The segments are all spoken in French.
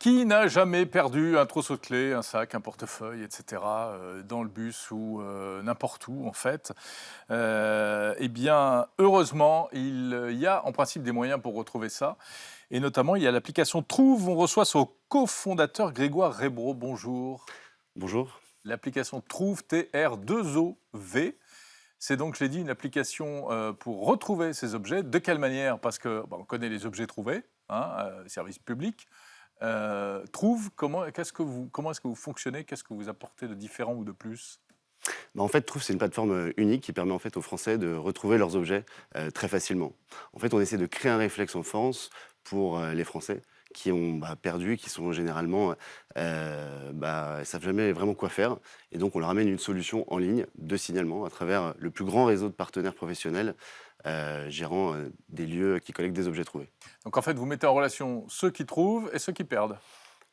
Qui n'a jamais perdu un trousseau de clés, un sac, un portefeuille, etc., dans le bus ou n'importe où, en fait. Eh bien, heureusement, il y a en principe des moyens pour retrouver ça. Et notamment, il y a l'application Trouve. On reçoit son cofondateur Grégoire Rebro. Bonjour. Bonjour. L'application Trouve, T-R-2-O-V. C'est donc, je l'ai dit, une application pour retrouver ces objets. De quelle manière? Parce que on connaît les objets trouvés, hein, service public. Trouve, comment est-ce que vous fonctionnez? Qu'est-ce que vous apportez de différent ou de plus? En fait, Trouve, c'est une plateforme unique qui permet en fait aux Français de retrouver leurs objets très facilement. En fait, on essaie de créer un réflexe en France pour les Français qui ont perdu, qui sont généralement savent jamais vraiment quoi faire. Et donc, on leur amène une solution en ligne de signalement à travers le plus grand réseau de partenaires professionnels gérant des lieux qui collectent des objets trouvés. Donc en fait, vous mettez en relation ceux qui trouvent et ceux qui perdent.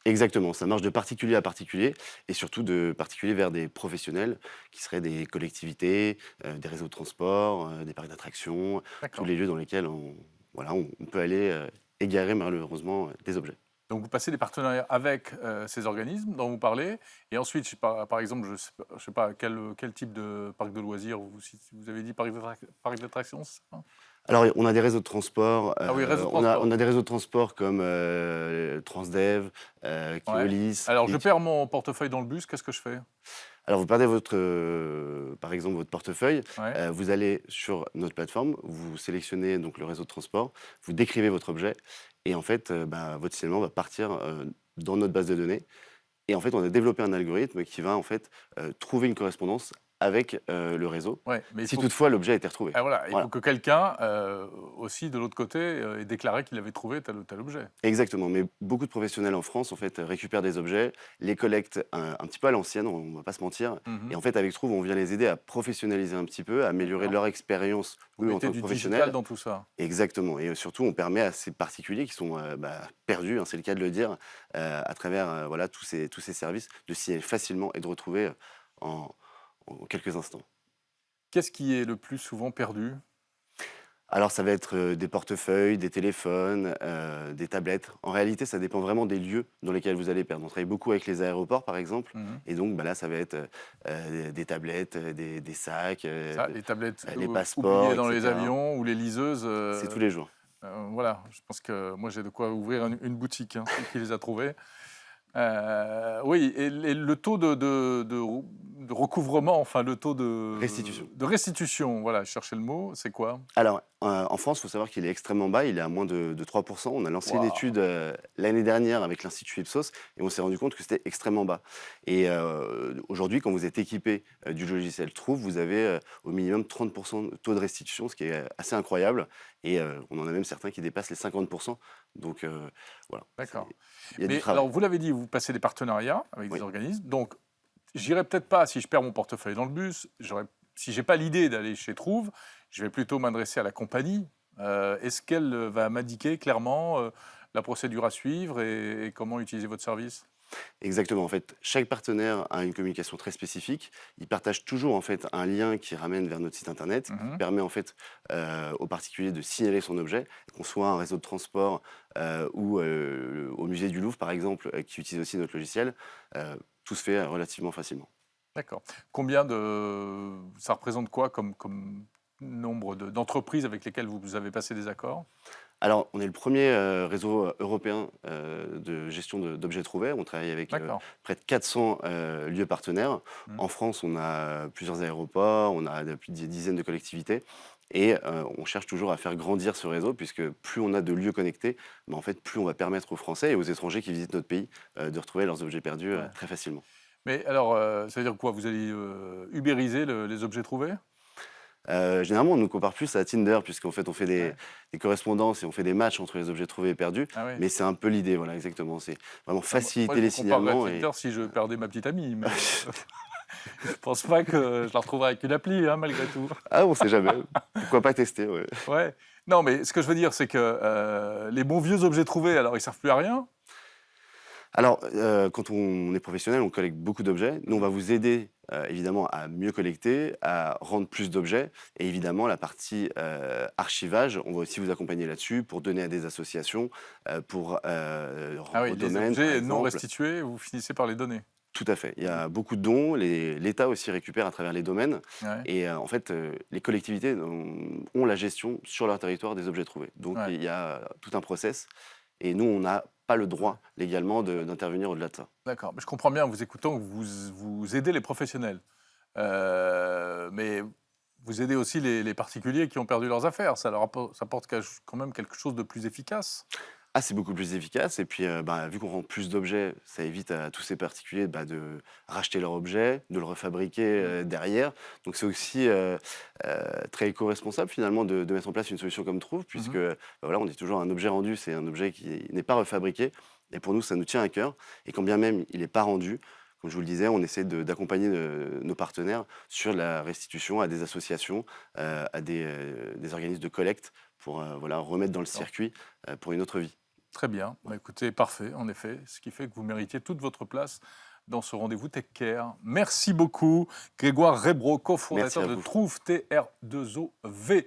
Exactement, ça marche de particulier à particulier et surtout de particulier vers des professionnels qui seraient des collectivités, des réseaux de transport, des parcs d'attractions, tous D'accord. les lieux dans lesquels on peut aller égarer malheureusement des objets. Donc vous passez des partenariats avec ces organismes dont vous parlez, et ensuite, je sais pas, par exemple, je sais pas quel type de parc de loisirs vous avez dit parc d'attractions, c'est ça? Alors on a des réseaux de transport, Ah oui, réseau de on transport. a des réseaux de transport comme Transdev, Ouais. Keolis. Alors je perds mon portefeuille dans le bus, qu'est-ce que je fais? Alors vous perdez votre, par exemple votre portefeuille, Ouais. vous allez sur notre plateforme, vous sélectionnez donc le réseau de transport, vous décrivez votre objet et en fait, votre signalement va partir, dans notre base de données et en fait, on a développé un algorithme qui va en fait, trouver une correspondance avec, le réseau, Ouais, mais il si faut toutefois l'objet a été retrouvé. ah voilà, il faut Voilà. que quelqu'un, aussi de l'autre côté, ait déclaré qu'il avait trouvé tel ou tel objet. Exactement, mais beaucoup de professionnels en France, en fait, récupèrent des objets, les collectent un petit peu à l'ancienne, on va pas se mentir Mmh. et en fait, avec Trouve, on vient les aider à professionnaliser un petit peu, à améliorer D'accord. leur expérience, Vous eux, en mettez tant que du digital professionnels. dans tout ça. Exactement et surtout, on permet à ces particuliers qui sont, perdus, hein, c'est le cas de le dire, à travers, voilà, tous ces services, de signaler facilement et de retrouver, en en quelques instants. Qu'est-ce qui est le plus souvent perdu? Alors ça va être, des portefeuilles, des téléphones, des tablettes. En réalité, ça dépend vraiment des lieux dans lesquels vous allez perdre. On travaille beaucoup avec les aéroports, par exemple Mmh. et donc là, ça va être, des tablettes, des sacs, Ça, les tablettes les oubliées passeports et dans les cetera. avions ou les liseuses, C'est tous les jours. voilà, je pense que moi j'ai de quoi ouvrir une boutique, hein, qui les a trouvées. Oui, et le taux de recouvrement, enfin le taux Restitution. de restitution, voilà, je cherchais le mot, c'est quoi? Alors, en France, il faut savoir qu'il est extrêmement bas, il est à moins de 3. On a lancé une Waouh! étude, l'année dernière avec l'Institut Ipsos et on s'est rendu compte que c'était extrêmement bas et aujourd'hui, quand vous êtes équipé, du logiciel Trouve, vous avez, au minimum 30 de taux de restitution, ce qui est assez incroyable et on en a même certains qui dépassent les 50. Donc voilà, D'accord. il y a du Mais travail. alors vous l'avez dit, vous passez des partenariats avec des Oui. organismes, donc j'irai peut-être pas si je perds mon portefeuille dans le bus, si j'ai pas l'idée d'aller chez Trouve, je vais plutôt m'adresser à la compagnie. Est-ce qu'elle, va m'indiquer clairement, la procédure à suivre et comment utiliser votre service? Exactement. En fait, chaque partenaire a une communication très spécifique. Il partage toujours en fait un lien qui ramène vers notre site internet, qui Mmh. permet en fait aux particuliers de signaler son objet, qu'on soit un réseau de transport ou au musée du Louvre par exemple, qui utilise aussi notre logiciel. Tout se fait relativement facilement. D'accord. Ça représente quoi comme nombre d'entreprises avec lesquelles vous avez passé des accords? Alors, on est le premier réseau européen de gestion d'objets trouvés. On travaille avec D'accord. près de 400 lieux partenaires. Mmh. En France, on a plusieurs aéroports, on a plus de dizaines de collectivités. Et on cherche toujours à faire grandir ce réseau, puisque plus on a de lieux connectés, en fait, plus on va permettre aux Français et aux étrangers qui visitent notre pays de retrouver leurs objets perdus Ouais. très facilement. Mais alors, ça veut dire quoi? Vous allez, ubériser les objets trouvés? Généralement, on nous compare plus à Tinder, puisqu'en fait, on fait Ouais. des correspondances et on fait des matchs entre les objets trouvés et perdus. Ah oui. Mais c'est un peu l'idée, voilà, exactement. C'est vraiment Ah moi faciliter je les vous comparerais à signalements Tinder et si je perdais ma petite amie, mais je pense pas que je la retrouverai avec une appli, hein, malgré tout. ah, on sait jamais. Pourquoi pas tester, ouais. Ouais. Non, mais ce que je veux dire, c'est que, les bons vieux objets trouvés, alors ils servent plus à rien? Alors, quand on est professionnel, on collecte beaucoup d'objets. Nous, on va vous aider, évidemment à mieux collecter, à rendre plus d'objets et évidemment la partie, archivage, on va aussi vous accompagner là-dessus pour donner à des associations, pour, Ah au oui, les domaine, par objets non exemple. restitués, vous finissez par les donner? Tout à fait. Il y Mmh. a beaucoup de dons. L'État aussi récupère à travers les domaines Ouais, et en fait, les collectivités ont la gestion sur leur territoire des objets trouvés. Donc ouais, il y a tout un process et nous, on n'a pas le ouais. droit légalement d'intervenir au-delà de ça. D'accord, mais je comprends bien en vous écoutant que vous aidez les professionnels. Mais vous aidez aussi les particuliers qui ont perdu leurs affaires. Ça apporte quand même quelque chose de plus efficace. Ah, c'est beaucoup plus efficace et puis, bah, vu qu'on rend plus d'objets, ça évite à tous ces particuliers, bah, de racheter leur objet, de le refabriquer, Mmh. derrière. Donc c'est aussi, très éco-responsable finalement de mettre en place une solution comme Trouve puisque, Mmh. bah, voilà, on dit toujours un objet rendu, c'est un objet qui n'est pas refabriqué et pour nous, ça nous tient à cœur et quand bien même il n'est pas rendu, comme je vous le disais, on essaie d'accompagner, nos partenaires sur la restitution à des associations, à des organismes de collecte pour, voilà, remettre dans le D'accord. circuit, pour une autre vie. Très bien. Bah, écoutez, parfait, en effet. Ce qui fait que vous méritiez toute votre place dans ce rendez-vous Tech Care. Merci beaucoup, Grégoire Rebro, Merci cofondateur à de vous. Trouve TR2OV.